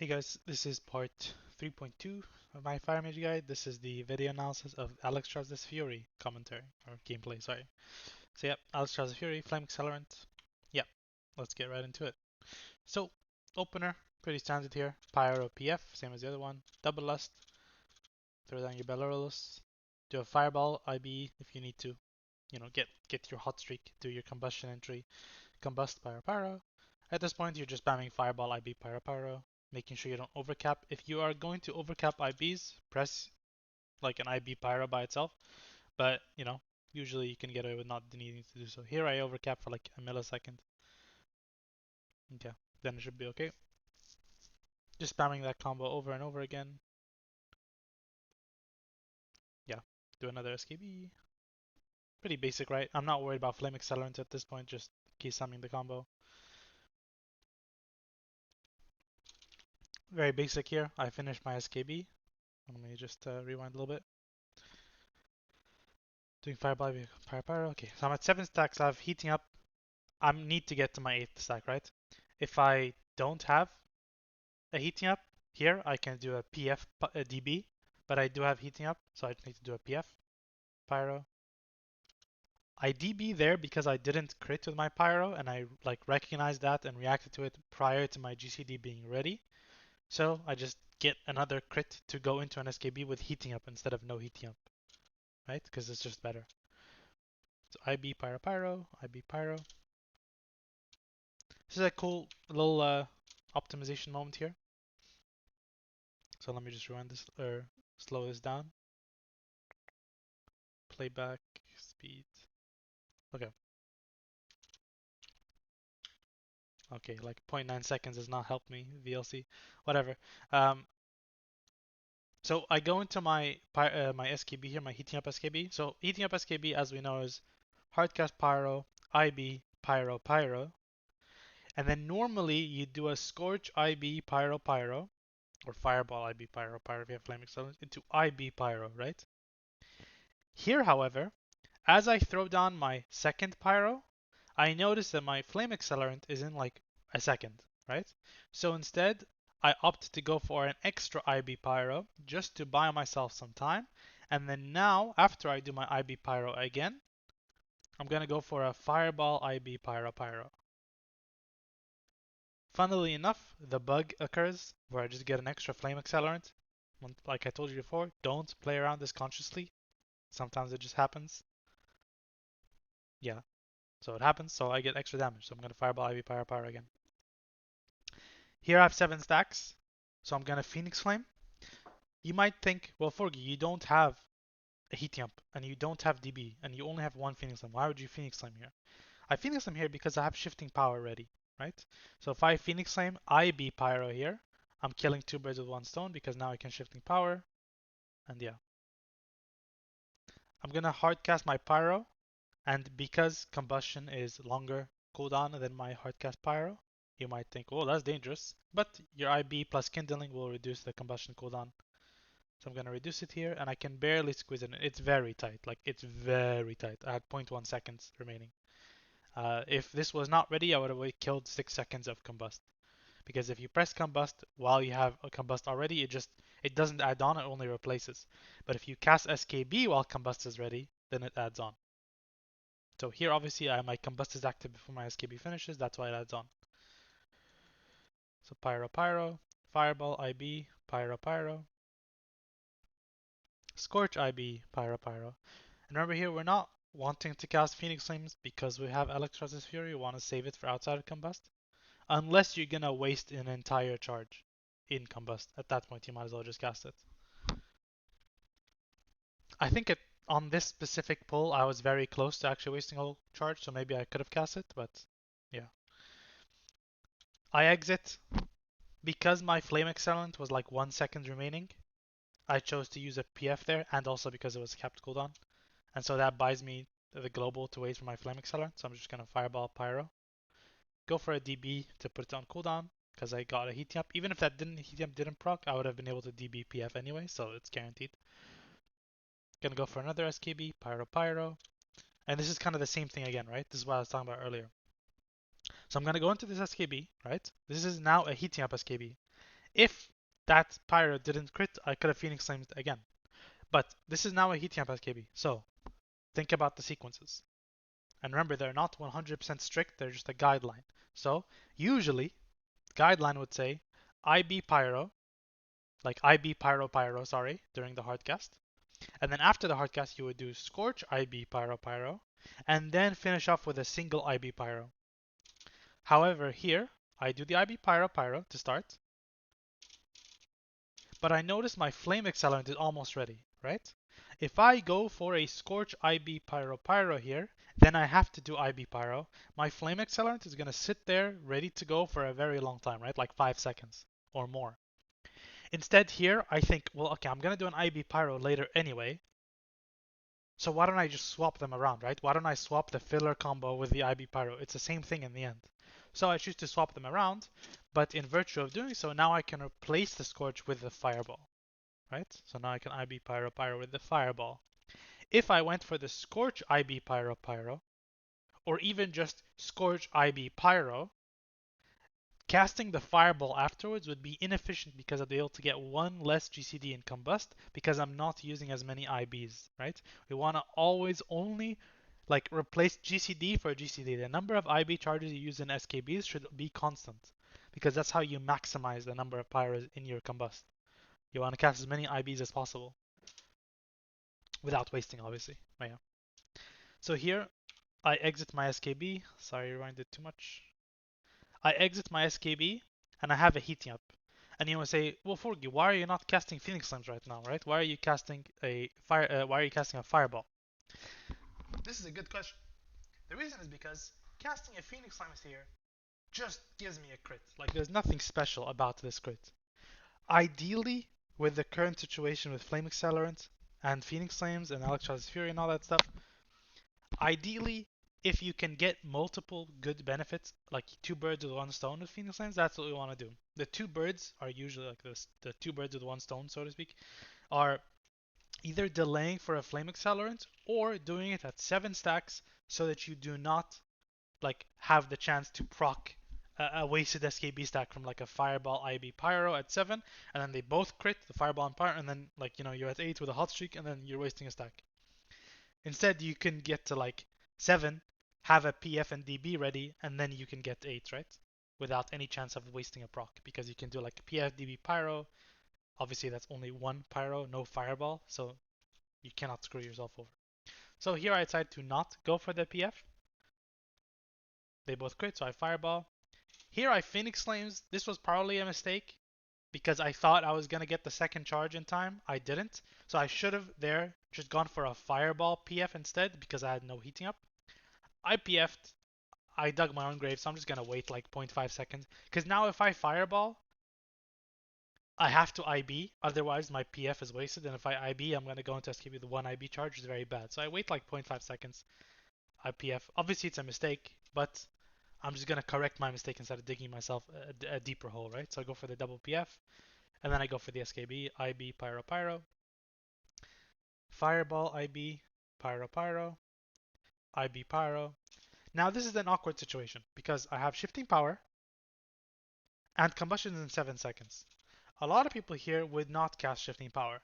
Hey guys, this is part 3.2 of my Fire Mage guide. This is the video analysis of Alex Traz's Fury commentary, or gameplay, sorry. So yeah, Alex Traz's Fury, Flame Accelerant. Yeah, let's get right into it. So, opener, pretty standard here. Pyro PF, same as the other one. Double Lust, throw down your Bellerolus. Do a Fireball IB if you need to. You know, get your hot streak, do your combustion entry, combust Pyro Pyro. At this point, you're just spamming Fireball IB Pyro Pyro, making sure you don't overcap. If you are going to overcap IBs, press like an IB Pyro by itself, but you know, usually you can get away with not needing to do so. Here I overcap for like a millisecond. Okay, then it should be okay. Just spamming that combo over and over again. Yeah, do another SKB. Pretty basic, right? I'm not worried about Flame Accelerant at this point, just keep summing the combo. Very basic here. I finished my SKB. Let me just rewind a little bit. Doing Fireball, Pyro Pyro. Okay, so I'm at 7 stacks. I have heating up. I need to get to my 8th stack, right? If I don't have a heating up here, I can do a PF DB, but I do have heating up, so I need to do a PF Pyro. I DB there because I didn't crit with my Pyro, and I like recognized that and reacted to it prior to my GCD being ready. So I just get another crit to go into an SKB with heating up instead of no heating up, right? Because it's just better. So IB Pyro Pyro, IB Pyro. This is a cool little optimization moment here. So let me just rewind this or slow this down. Playback speed. Okay. Okay, like 0.9 seconds does not help me, VLC. Whatever. Um, so I go into my my SKB here, my heating up SKB. So heating up SKB, as we know, is hardcast Pyro, IB, Pyro, Pyro. And then normally you do a Scorch IB, Pyro, Pyro, or Fireball IB, Pyro, Pyro if you have Flame Accelerant, into IB, Pyro, right? Here, however, as I throw down my second Pyro, I notice that my Flame Accelerant is in like a second, right? So instead, I opt to go for an extra IB Pyro just to buy myself some time. And then now, after I do my IB Pyro again, I'm going to go for a Fireball IB Pyro Pyro. Funnily enough, the bug occurs where I just get an extra Flame Accelerant. Like I told you before, don't play around this consciously. Sometimes it just happens. Yeah, so it happens, so I get extra damage. So I'm going to Fireball IB Pyro Pyro again. Here I have 7 stacks, so I'm going to Phoenix Flame. You might think, well, Forgy, you don't have a Heating Up, and you don't have DB, and you only have 1 Phoenix Flame. Why would you Phoenix Flame here? I Phoenix Flame here because I have Shifting Power ready, right? So if I Phoenix Flame IB Pyro here, I'm killing 2 birds with 1 stone because now I can Shifting Power, and yeah. I'm going to Hardcast my Pyro, and because Combustion is longer cooldown than my Hardcast Pyro, you might think, oh, that's dangerous. But your IB plus Kindling will reduce the Combustion cooldown. So I'm going to reduce it here, and I can barely squeeze it in. It's very tight. Like, it's very tight. I had 0.1 seconds remaining. If this was not ready, I would have killed 6 seconds of Combust. Because if you press Combust while you have a Combust already, it doesn't add on, it only replaces. But if you cast SKB while Combust is ready, then it adds on. So here, obviously, my Combust is active before my SKB finishes. That's why it adds on. So Pyro, Pyro, Fireball, IB, Pyro, Pyro, Scorch, IB, Pyro, Pyro. And remember here, we're not wanting to cast Phoenix Flames because we have Alex Traz's Fury. We want to save it for outside of Combust. Unless you're going to waste an entire charge in Combust. At that point, you might as well just cast it. I think on this specific pull, I was very close to actually wasting a whole charge, so maybe I could have cast it, but yeah. I exit. Because my Flame Accelerant was like 1 second remaining, I chose to use a PF there, and also because it was capped cooldown. And so that buys me the global to wait for my Flame Accelerant, so I'm just going to Fireball Pyro. Go for a DB to put it on cooldown, because I got a heating up. Even if that heating up didn't proc, I would have been able to DB PF anyway, so it's guaranteed. Gonna go for another SKB, Pyro Pyro. And this is kind of the same thing again, right? This is what I was talking about earlier. So I'm gonna go into this SKB, right? This is now a heating up SKB. If that pyro didn't crit, I could have Phoenix Flamed again. But this is now a heat amp SKB, so think about the sequences. And remember, they're not 100% strict, they're just a guideline. So usually, guideline would say IB pyro, like IB pyro pyro, sorry, during the hardcast. And then after the hardcast, you would do Scorch IB Pyro Pyro, and then finish off with a single IB Pyro. However, here, I do the IB Pyro Pyro to start, but I notice my Flame Accelerant is almost ready, right? If I go for a Scorch IB Pyro Pyro here, then I have to do IB Pyro. My Flame Accelerant is going to sit there ready to go for a very long time, right? Like 5 seconds or more. Instead here, I think, well, okay, I'm going to do an IB Pyro later anyway, so why don't I just swap them around, right? Why don't I swap the filler combo with the IB Pyro? It's the same thing in the end. So I choose to swap them around, but in virtue of doing so, now I can replace the Scorch with the Fireball, right? So now I can IB Pyro Pyro with the Fireball. If I went for the Scorch IB Pyro Pyro, or even just Scorch IB Pyro, casting the Fireball afterwards would be inefficient because I'd be able to get one less GCD in Combust because I'm not using as many IBs, right? We want to always only like replace GCD for GCD. The number of IB charges you use in SKBs should be constant because that's how you maximize the number of pyros in your Combust. You want to cast as many IBs as possible without wasting, obviously. But yeah. So here I exit my SKB. Sorry, I rewinded too much. I exit my SKB and I have a heating up. And you will say, well, Forgy, why are you not casting Phoenix Flames right now, right? Why are you casting a fireball? This is a good question. The reason is because casting a Phoenix Flames here just gives me a crit. Like there's nothing special about this crit. Ideally, with the current situation with Flame Accelerant and Phoenix Flames and Electrolysis Fury and all that stuff, ideally, if you can get multiple good benefits, like two birds with one stone with Phoenix Flames, that's what we want to do. The two birds are usually like this, the two birds with one stone, so to speak, are either delaying for a Flame Accelerant or doing it at 7 stacks so that you do not like have the chance to proc a wasted SKB stack from like a Fireball IB Pyro at 7, and then they both crit the Fireball and Pyro, and then like you're at 8 with a hot streak, and then you're wasting a stack. Instead, you can get to like 7, have a PF and DB ready, and then you can get 8, right? Without any chance of wasting a proc, because you can do like PF DB Pyro. Obviously, that's only one Pyro, no Fireball, so you cannot screw yourself over. So here I decided to not go for the PF. They both crit, so I Fireball. Here I Phoenix Flames. This was probably a mistake because I thought I was going to get the second charge in time. I didn't. So I should have there just gone for a Fireball PF instead because I had no heating up. I PF'd. I dug my own grave, so I'm just going to wait like 0.5 seconds. Because now if I Fireball, I have to IB. Otherwise, my PF is wasted. And if I IB, I'm going to go into SKB with one IB charge, which is very bad. So I wait like 0.5 seconds. I PF. Obviously, it's a mistake, but I'm just going to correct my mistake instead of digging myself a deeper hole, right? So I go for the double PF, and then I go for the SKB, IB, Pyro, Pyro, Fireball, IB, Pyro, Pyro, IB, Pyro. Now this is an awkward situation because I have shifting power and combustion in 7 seconds. A lot of people here would not cast shifting power.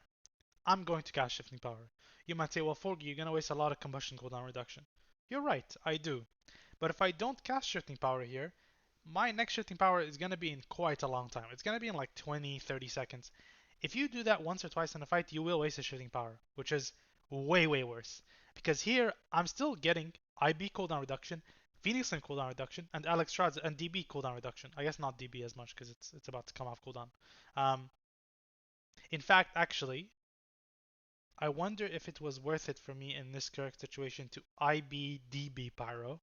I'm going to cast shifting power. You might say, well, Forgy, you're going to waste a lot of combustion cooldown reduction. You're right, I do. But if I don't cast shifting power here, my next shifting power is going to be in quite a long time. It's going to be in like 20, 30 seconds. If you do that once or twice in a fight, you will waste a shifting power, which is way, way worse. Because here, I'm still getting IB cooldown reduction, Phoenix Flame cooldown reduction, and Alex Shroud's and DB cooldown reduction. I guess not DB as much because it's about to come off cooldown. In fact, actually, I wonder if it was worth it for me in this correct situation to IB DB Pyro,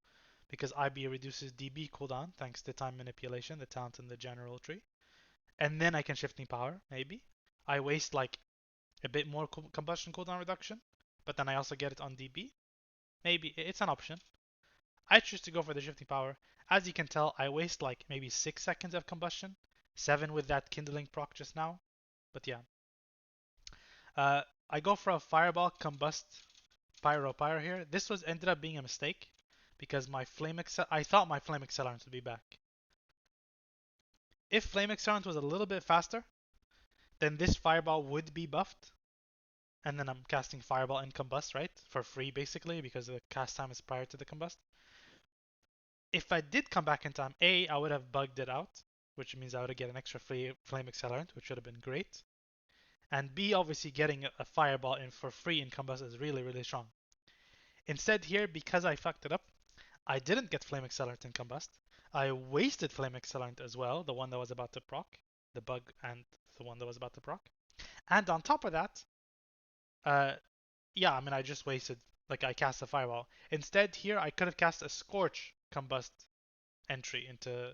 because IB reduces DB cooldown thanks to time manipulation, the talent in the general tree. And then I can shifting power, maybe. I waste like a bit more combustion cooldown reduction, but then I also get it on DB. Maybe it's an option. I choose to go for the shifting power. As you can tell, I waste like maybe 6 seconds of combustion, 7 with that kindling proc just now. But yeah. I go for a Fireball Combust Pyro here. This was ended up being a mistake because my I thought my Flame Accelerant would be back. If Flame Accelerant was a little bit faster, then this Fireball would be buffed. And then I'm casting Fireball and Combust, right? For free, basically, because the cast time is prior to the Combust. If I did come back in time, A, I would have bugged it out, which means I would get an extra free Flame Accelerant, which would have been great. And B, obviously getting a Fireball in for free in Combust is really, really strong. Instead here, because I fucked it up, I didn't get Flame Accelerant in Combust. I wasted Flame Accelerant as well, the one that was about to proc, the bug and the one that was about to proc. And on top of that, yeah, I mean, I just wasted, like I cast a Fireball. Instead here, I could have cast a Scorch Combust entry into,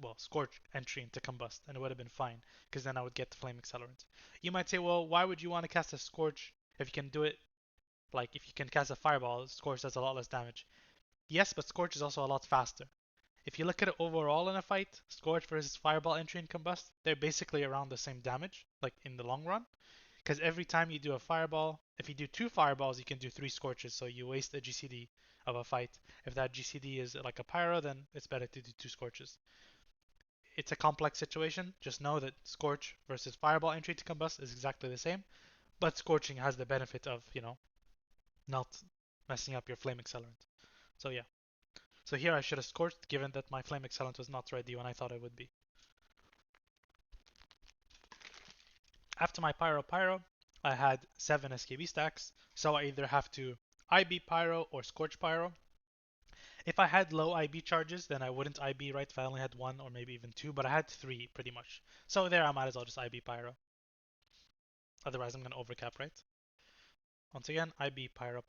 well, Scorch entry into Combust, and it would have been fine, because then I would get the Flame Accelerant. You might say, well, why would you want to cast a Scorch if you can do it, like if you can cast a Fireball, Scorch does a lot less damage. Yes, but Scorch is also a lot faster. If you look at it overall in a fight, Scorch versus Fireball entry and Combust, they're basically around the same damage, like in the long run. Because every time you do a Fireball, if you do 2 Fireballs, you can do 3 Scorches, so you waste a GCD of a fight. If that GCD is like a Pyro, then it's better to do 2 Scorches. It's a complex situation. Just know that Scorch versus Fireball entry to Combust is exactly the same, but Scorching has the benefit of, not messing up your Flame Accelerant. So yeah. So here I should have scorched, given that my Flame Accelerant was not ready when I thought it would be. After my Pyro, I had 7 SKB stacks, so I either have to IB Pyro or Scorch Pyro. If I had low IB charges, then I wouldn't IB, right? If I only had 1 or maybe even 2, but I had 3 pretty much. So there I might as well just IB Pyro. Otherwise I'm going to overcap, right? Once again, IB Pyro.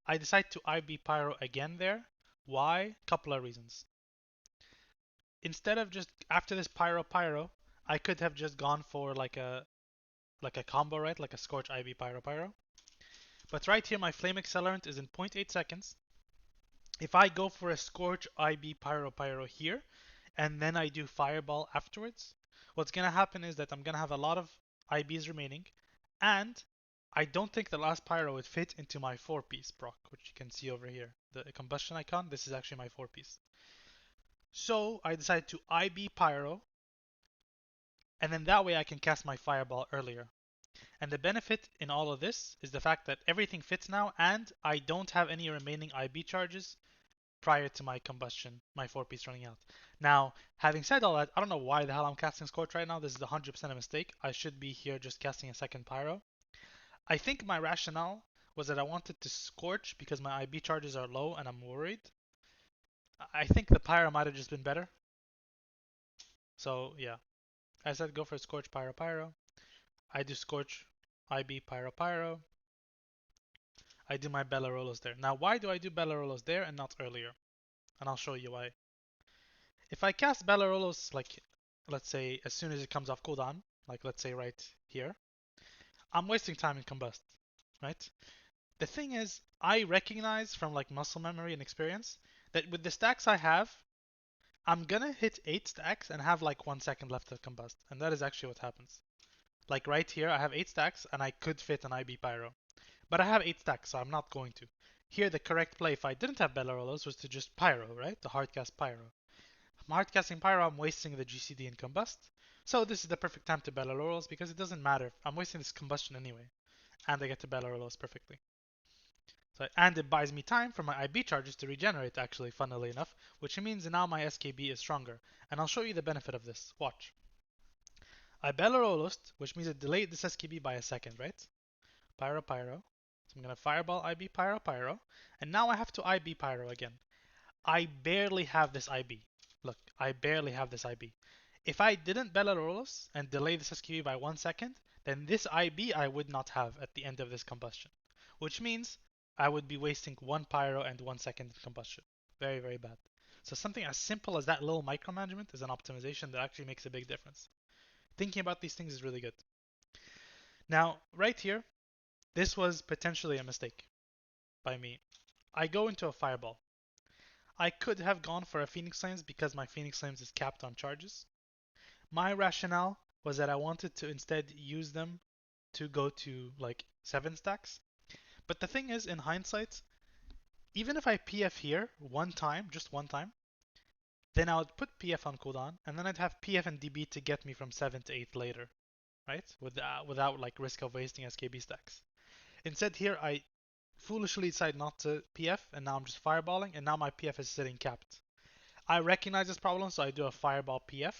I decide to IB Pyro again there. Why? Couple of reasons. Instead of just after this Pyro, I could have just gone for like a combo, right? Like a Scorch IB Pyro. But right here, my Flame Accelerant is in 0.8 seconds. If I go for a Scorch IB Pyro here, and then I do Fireball afterwards, what's gonna happen is that I'm gonna have a lot of IBs remaining, and I don't think the last Pyro would fit into my 4-piece proc, which you can see over here. The combustion icon, this is actually my 4-piece. So I decided to IB Pyro, and then that way I can cast my Fireball earlier. And the benefit in all of this is the fact that everything fits now, and I don't have any remaining IB charges prior to my combustion, my 4-piece running out. Now, having said all that, I don't know why the hell I'm casting Scorch right now. This is 100% a mistake. I should be here just casting a second Pyro. I think my rationale was that I wanted to Scorch because my IB charges are low and I'm worried. I think the Pyro might have just been better. So yeah, I said go for Scorch Pyro. I do Scorch IB Pyro. I do my Bellerolos there. Now, why do I do Bellerolos there and not earlier? And I'll show you why. If I cast Bellerolos, like, let's say, as soon as it comes off cooldown, like, let's say right here, I'm wasting time in Combust, right? The thing is, I recognize from, like, muscle memory and experience that with the stacks I have, I'm gonna hit 8 stacks and have, like, 1 second left of Combust. And that is actually what happens. Like, right here, I have 8 stacks, and I could fit an IB Pyro. But I have 8 stacks, so I'm not going to. Here, the correct play, if I didn't have Bellerolos, was to just Pyro, right? The hardcast Pyro. I'm hardcasting Pyro, I'm wasting the GCD in Combust. So this is the perfect time to Bellerolos because it doesn't matter. I'm wasting this combustion anyway. And I get to Bellerolos perfectly. So, and it buys me time for my IB charges to regenerate, actually, funnily enough, which means now my SKB is stronger. And I'll show you the benefit of this. Watch. I Bellerolos, which means it delayed this SKB by a second, right? Pyro. So I'm going to Fireball IB Pyro. And now I have to IB Pyro again. I barely have this IB. Look, I barely have this IB. If I didn't Bellerolos and delay this SKB by 1 second, then this IB I would not have at the end of this combustion. Which means I would be wasting 1 Pyro and 1 second in combustion. Very, very bad. So something as simple as that little micromanagement is an optimization that actually makes a big difference. Thinking about these things is really good. Now, right here, this was potentially a mistake by me. I go into a Fireball. I could have gone for a Phoenix Flames because my Phoenix Flames is capped on charges. My rationale was that I wanted to instead use them to go to like 7 stacks. But the thing is, in hindsight, even if I PF here one time, just one time, Then I would put PF on cooldown, and then I'd have PF and DB to get me from 7th to 8th later, right? Without like risk of wasting SKB stacks. Instead here I foolishly decide not to PF, and now I'm just fireballing, and now my PF is sitting capped. I recognize this problem, so I do a fireball PF.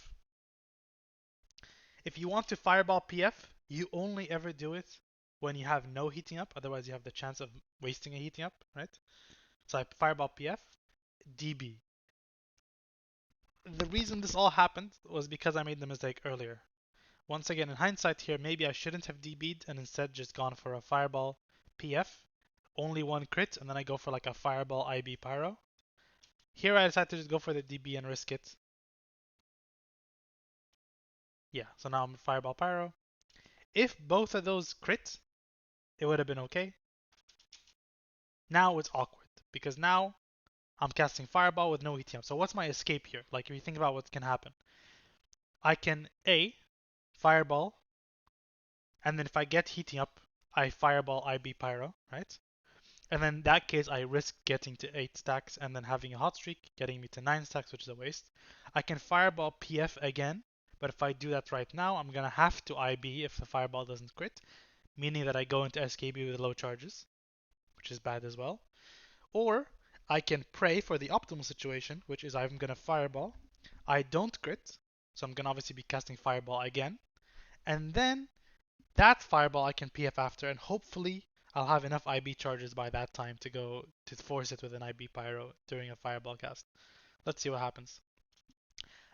If you want to fireball PF, you only ever do it when you have no heating up, otherwise you have the chance of wasting a heating up, right? So I fireball PF, DB. The reason this all happened was because I made the mistake earlier. Once again, in hindsight here, maybe I shouldn't have DB'd and instead just gone for a fireball PF, only one crit, and then I go for like a fireball IB pyro. Here I decided to just go for the DB and risk it. Yeah, so now I'm fireball pyro. If both of those crit, it would have been okay. Now it's awkward because now I'm casting fireball with no heating up. So what's my escape here? Like if you think about what can happen, I can A, fireball, and then if I get heating up, I fireball IB pyro, right? And then in that case, I risk getting to 8 stacks and then having a hot streak, getting me to 9 stacks, which is a waste. I can fireball PF again, but if I do that right now, I'm gonna have to IB if the fireball doesn't crit, meaning that I go into SKB with low charges, which is bad as well. Or I can pray for the optimal situation, which is I'm gonna fireball. I don't crit, so I'm gonna obviously be casting fireball again. And then that fireball I can PF after, and hopefully I'll have enough IB charges by that time to go to force it with an IB pyro during a fireball cast. Let's see what happens.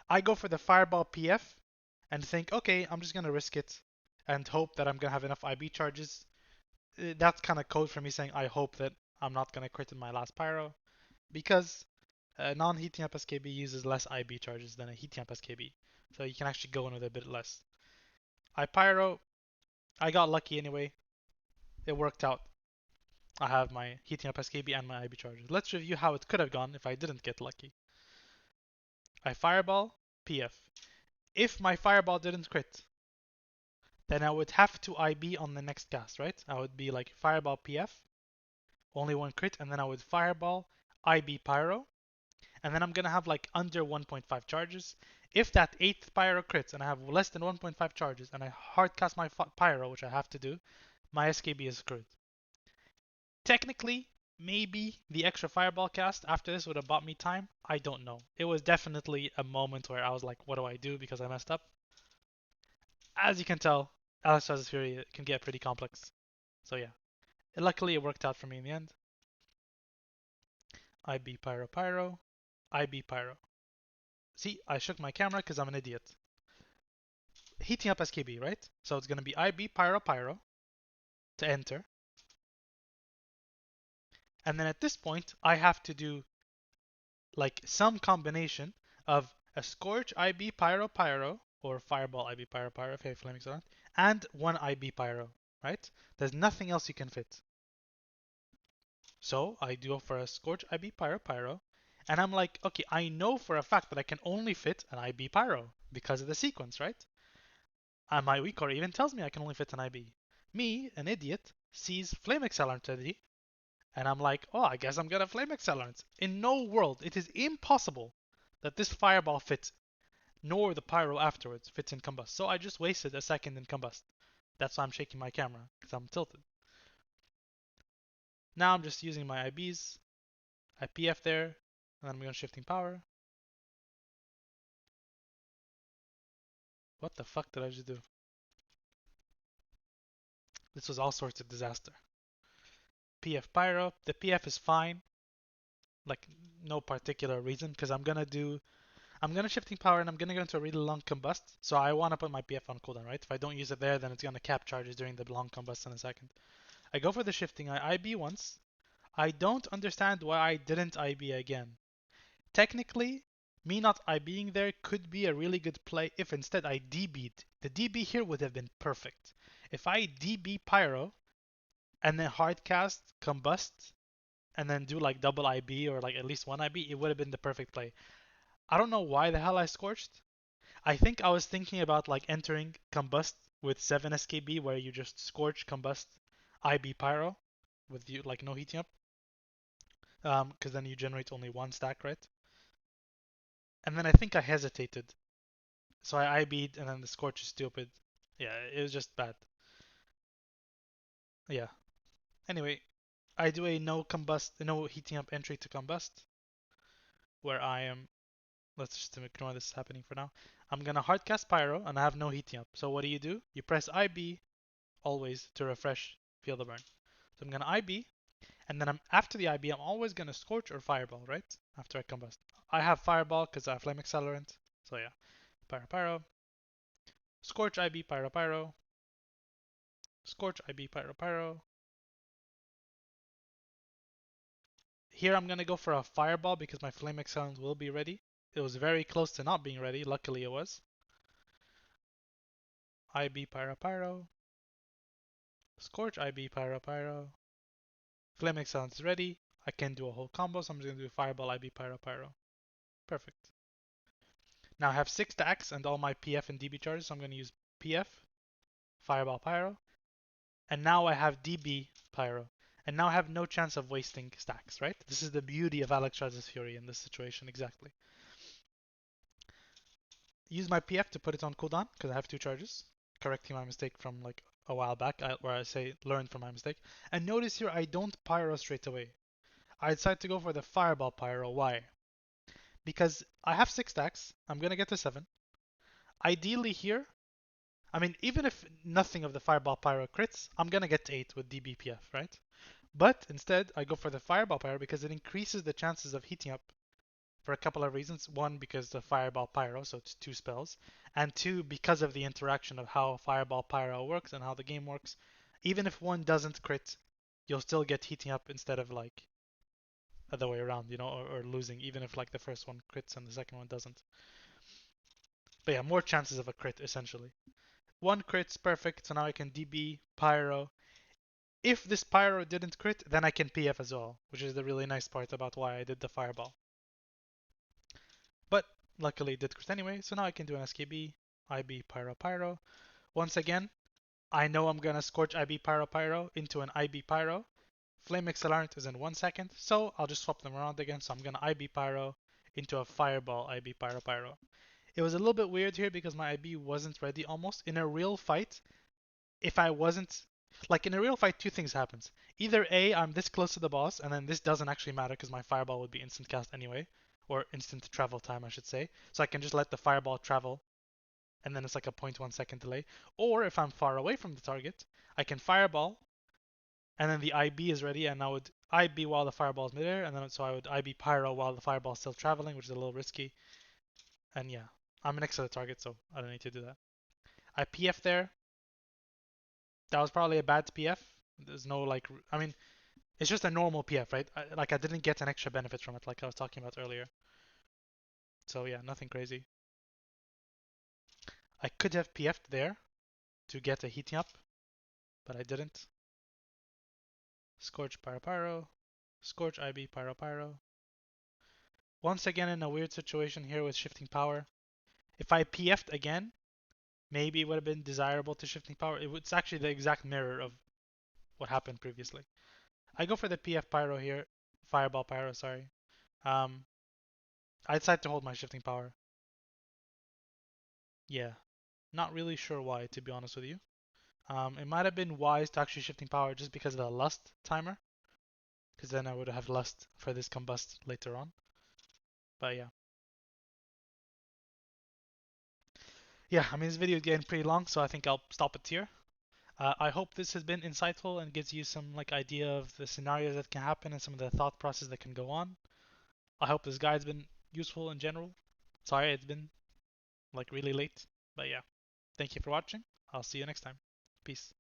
I go for the fireball PF and think, okay, I'm just gonna risk it and hope that I'm gonna have enough IB charges. That's kind of code for me saying I hope that I'm not gonna crit in my last pyro, because a non-heating up SKB uses less IB charges than a heating up SKB, so you can actually go in with a bit less. I pyro. I got lucky anyway. It worked out. I have my heating up SKB and my IB charges. Let's review how it could have gone if I didn't get lucky. I fireball, PF. If my fireball didn't crit, then I would have to IB on the next cast, right? I would be like fireball, PF, only one crit, and then I would fireball, IB pyro, and then I'm gonna have like under 1.5 charges. If that 8th pyro crits and I have less than 1.5 charges and I hardcast my pyro, which I have to do, my SKB is screwed. Technically, maybe the extra fireball cast after this would have bought me time. I don't know. It was definitely a moment where I was like, what do I do because I messed up? As you can tell, Alexstras's Fury can get pretty complex. So yeah, luckily it worked out for me in the end. IB Pyro Pyro, IB Pyro. See, I shook my camera because I'm an idiot. Heating up SKB, right? So it's going to be IB Pyro Pyro to enter. And then at this point, I have to do like some combination of a Scorch IB Pyro Pyro or Fireball IB Pyro Pyro if you have Flaming Sword, and one IB Pyro, right? There's nothing else you can fit. So I do for a Scorch IB Pyro Pyro, and I'm like, okay, I know for a fact that I can only fit an IB Pyro because of the sequence, right? And my weak core even tells me I can only fit an IB. Me, an idiot, sees Flame Accelerant ready, and I'm like, oh, I guess I'm gonna Flame Accelerant. In no world, it is impossible that this Fireball fits, nor the Pyro afterwards fits in Combust. So I just wasted a second in Combust. That's why I'm shaking my camera, because I'm tilted. Now I'm just using my IBs. I PF there, and then I'm going shifting power. What the fuck did I just do? This was all sorts of disaster. PF Pyro. The PF is fine. Like, no particular reason, because I'm gonna shifting power and I'm gonna go into a really long combust. So I want to put my PF on cooldown, right? If I don't use it there, then it's gonna cap charges during the long combust in a second. I go for the shifting. I IB once. I don't understand why I didn't IB again. Technically, me not IBing there could be a really good play if instead I DB'd. The DB here would have been perfect. If I DB Pyro and then hardcast Combust and then do like double IB or like at least one IB, it would have been the perfect play. I don't know why the hell I scorched. I think I was thinking about like entering Combust with 7 SKB where you just scorch Combust IB Pyro with you like no heating up. Because then you generate only one stack, right? And then I think I hesitated. So I IB'd and then the scorch is stupid. Yeah, it was just bad. Yeah. Anyway, I do a no heating up entry to combust, where I am, let's just ignore this happening for now. I'm gonna hardcast pyro and I have no heating up. So what do? You press IB always to refresh Feel the Burn. So I'm gonna IB, and then after the IB, I'm always gonna scorch or fireball, right? After I combust. I have fireball because I have flame accelerant. So yeah, pyro pyro, scorch IB pyro pyro, scorch IB pyro pyro. Here I'm gonna go for a fireball because my flame accelerant will be ready. It was very close to not being ready. Luckily it was. IB pyro pyro, scorch IB pyro pyro. Flame accelerant is ready. I can do a whole combo, so I'm just gonna do fireball IB pyro pyro. Perfect. Now I have 6 stacks and all my PF and DB charges, so I'm gonna use PF, fireball pyro, and now I have DB pyro. And now I have no chance of wasting stacks, right? This is the beauty of Alexstrasza's Fury in this situation, exactly. Use my PF to put it on cooldown, because I have 2 charges, correcting my mistake from like a while back, where I say learn from my mistake. And notice here I don't pyro straight away. I decide to go for the fireball pyro. Why? Because I have 6 stacks, I'm gonna get to 7. Ideally here, I mean, even if nothing of the Fireball Pyro crits, I'm gonna get to 8 with DBPF, right? But instead, I go for the Fireball Pyro because it increases the chances of heating up for a couple of reasons. One, because the Fireball Pyro, so it's 2 spells. And 2, because of the interaction of how Fireball Pyro works and how the game works. Even if one doesn't crit, you'll still get heating up instead of like other way around, or losing, even if like the first one crits and the second one doesn't. But yeah, more chances of a crit essentially. One crit's perfect, so now I can DB, Pyro. If this Pyro didn't crit, then I can PF as well, which is the really nice part about why I did the Fireball. But luckily it did crit anyway, so now I can do an SKB, IB, Pyro, Pyro. Once again, I know I'm gonna Scorch IB, Pyro, Pyro into an IB, Pyro. Flame Accelerant is in 1 second, so I'll just swap them around again. So I'm gonna IB, Pyro into a Fireball, IB, Pyro, Pyro. It was a little bit weird here because my IB wasn't ready almost. In a real fight, if I wasn't like in a real fight, 2 things happens. Either A, I'm this close to the boss, and then this doesn't actually matter because my fireball would be instant cast anyway, or instant travel time, I should say. So I can just let the fireball travel, and then it's like a 0.1 second delay. Or if I'm far away from the target, I can fireball, and then the IB is ready, and I would IB while the fireball is midair, and then so I would IB pyro while the fireball is still traveling, which is a little risky. And yeah, I'm next to the target, so I don't need to do that. I PF there. That was probably a bad PF. There's no like, I mean, it's just a normal PF, right? I didn't get an extra benefit from it, like I was talking about earlier. So yeah, nothing crazy. I could have PF'd there to get a heating up, but I didn't. Scorch Pyro Pyro, Scorch IB Pyro Pyro. Once again in a weird situation here with shifting power. If I PF'd again, maybe it would have been desirable to shifting power. It's actually the exact mirror of what happened previously. I go for the PF Pyro here, Fireball Pyro, sorry. Um, I decide to hold my shifting power. Yeah, not really sure why, to be honest with you. It might have been wise to actually shifting power just because of the lust timer, because then I would have lust for this combust later on. But yeah. Yeah, I mean, this video is getting pretty long, so I think I'll stop it here. I hope this has been insightful and gives you some like idea of the scenarios that can happen and some of the thought process that can go on. I hope this guide's been useful in general. Sorry it's been like really late, but yeah. Thank you for watching. I'll see you next time. Peace.